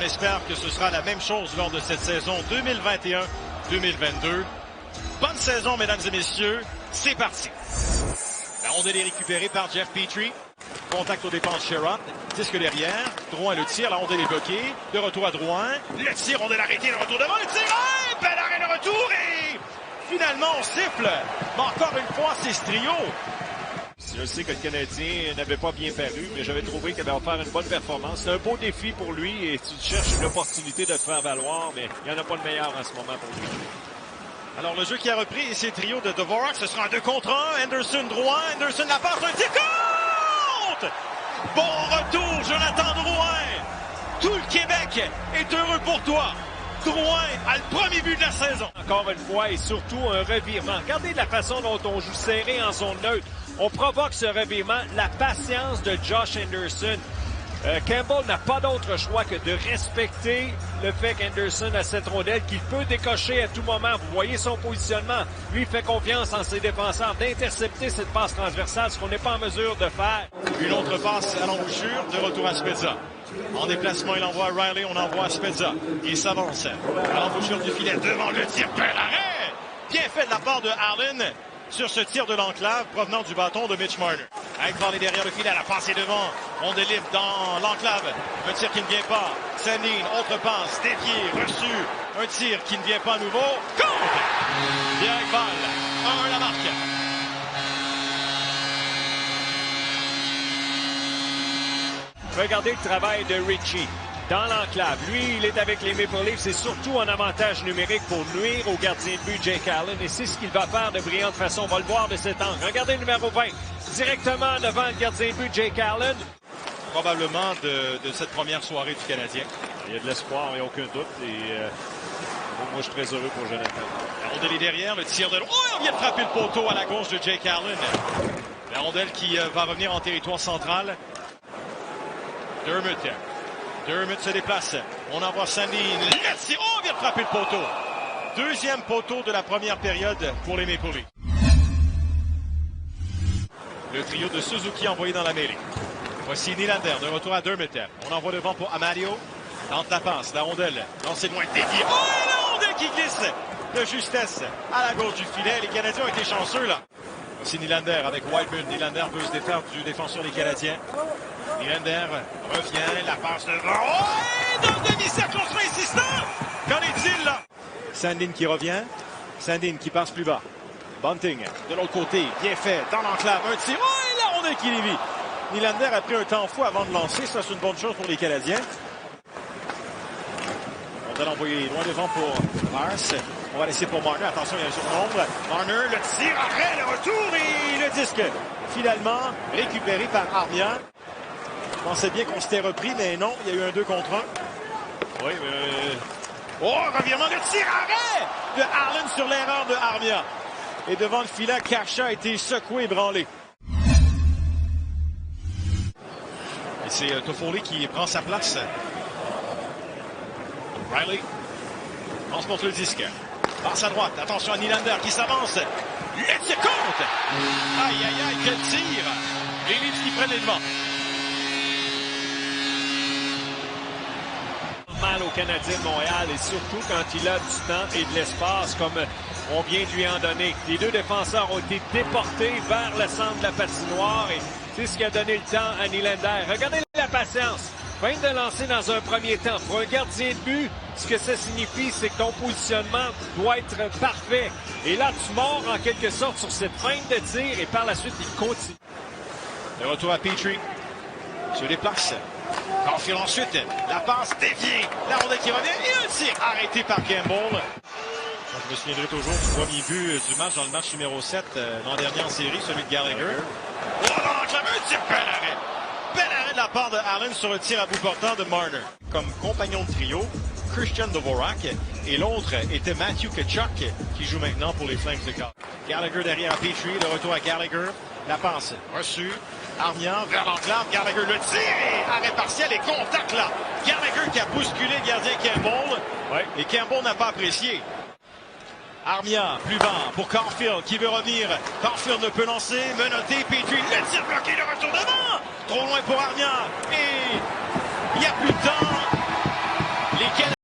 On espère que ce sera la même chose lors de cette saison 2021-2022. Bonne saison, mesdames et messieurs. C'est parti. La rondelle est récupérée par Jeff Petrie. Contact aux dépenses Sherrod. Disque derrière. Drouin le tir. La rondelle est bloquée. De retour à Drouin. Le tir, rondelle arrêtée. Le retour devant. Le tir. Bel arrêt, le retour. Et finalement, on siffle. Mais encore une fois, c'est ce trio. Je sais que le Canadien n'avait pas bien paru, mais j'avais trouvé qu'il allait offert une bonne performance. C'est un beau défi pour lui et tu cherches une opportunité de te faire valoir, mais il n'y en a pas de meilleur en ce moment pour lui. Alors, le jeu qui a repris, et c'est trio de Dvorak. Ce sera un 2 contre 1. Anderson Drouin. Anderson la passe. Un tir contre! Bon retour, Jonathan Drouin. Tout le Québec est heureux pour toi. Drouin a le premier but de la saison. Encore une fois, et surtout un revirement. Regardez la façon dont on joue serré en zone neutre. On provoque ce revirement. La patience de Josh Anderson. Campbell n'a pas d'autre choix que de respecter le fait qu'Anderson a cette rondelle qu'il peut décocher à tout moment. Vous voyez son positionnement. Lui fait confiance en ses défenseurs d'intercepter cette passe transversale, ce qu'on n'est pas en mesure de faire. Une autre passe à l'embouchure, de retour à Spezza. En déplacement, il envoie Riley, on envoie à Spezza. Il s'avance à l'embouchure du filet devant le tir. Bel arrêt! Bien fait de la part de Allen sur ce tir de l'enclave provenant du bâton de Mitch Marner. Avec Varley derrière le filet, la passe est devant. On délivre dans l'enclave. Un tir qui ne vient pas. Sandin, autre passe, dévié, reçu. Un tir qui ne vient pas à nouveau. Compte! Pierre Val, 1 la marque. Regardez le travail de Ritchie dans l'enclave. Lui, il est avec les Maple Leafs. C'est surtout un avantage numérique pour nuire au gardien de but Jake Allen. Et c'est ce qu'il va faire de brillante façon. On va le voir de cet angle. Regardez le numéro 20. Directement devant le gardien de but Jake Allen. Probablement de cette première soirée du Canadien. Il y a de l'espoir, il n'y a aucun doute. Et moi, je suis très heureux pour Jonathan. La rondelle est derrière. Le tir de l'eau. Oh, on vient de frapper le poteau à la gauche de Jake Allen. La rondelle qui va revenir en territoire central. Dermott se déplace. On envoie Sandin. Oh, on vient de frapper le poteau. Deuxième poteau de la première période pour les Maple Leafs. Le trio de Suzuki envoyé dans la mêlée. Voici Nylander de retour à Dermott. On envoie devant pour Amadio. Tente la passe. La rondelle. Lancée loin. Dédié. Oh, la rondelle qui glisse de justesse à la gauche du filet. Les Canadiens ont été chanceux là. Voici Nylander avec Whiteman. Nylander veut se défaire du défenseur des Canadiens. Nylander revient, la passe devant. Oh, dans le demi-cercle, on sera insistant. Qu'en est-il là? Sandin qui revient. Sandin qui passe plus bas. Bunting de l'autre côté, bien fait, dans l'enclave. Un tir. Oh, et la rondelle qui dévie. Nylander a pris un temps fou avant de lancer. Ça, c'est une bonne chose pour les Canadiens. On va l'envoyer loin devant pour Mars. On va laisser pour Marner. Attention, il y a un surnombre. Marner, le tir, arrêt, le retour et le disque. Finalement, récupéré par Armia. Je pensais bien qu'on s'était repris, mais non, il y a eu un 2 contre 1. Oui, Oh, revirement de tir, arrêt de Allen sur l'erreur de Armia. Et devant le filet, Kachuk a été secoué, ébranlé. Et c'est Toffoli qui prend sa place. Riley transporte le disque. Passe à droite, attention à Nylander qui s'avance. Le tir compte! Aïe, aïe, aïe, quel tir! Les Leafs qui prennent les devants. Mal au Canadien de Montréal et surtout quand il a du temps et de l'espace comme on vient de lui en donner. Les deux défenseurs ont été déportés vers le centre de la patinoire et c'est ce qui a donné le temps à Nylander. Regardez la patience. Fin de lancer dans un premier temps. Pour un gardien de but, ce que ça signifie, c'est que ton positionnement doit être parfait. Et là, tu mords en quelque sorte sur cette feinte de tir et par la suite, il continue. Le retour à Petrie. Se déplace. Caulfield ensuite. La passe déviée. La rondelle qui revient et un tir arrêté par Campbell. Je me souviendrai toujours du premier but du match dans le match numéro 7 l'an dernier en série, celui de Gallagher. Oh, dans l'enclave, un tir, bel arrêt. Bel arrêt de la part de Allen sur le tir à bout portant de Marner. Comme compagnon de trio, Christian Dvorak et l'autre était Matthew Tkachuk qui joue maintenant pour les Flames de Calgary. Gallagher derrière à Petrie, le retour à Gallagher. La passe reçue. Armia vers l'enclave. Gallagher le tir et arrêt partiel et contact là. Gallagher qui a bousculé le gardien Campbell. Ouais. Et Campbell n'a pas apprécié. Armia, plus bas pour Caulfield qui veut revenir. Caulfield ne peut lancer. Menotté, Petrie, le tir bloqué, le retour devant. Trop loin pour Armia. Et il n'y a plus de temps. américaine.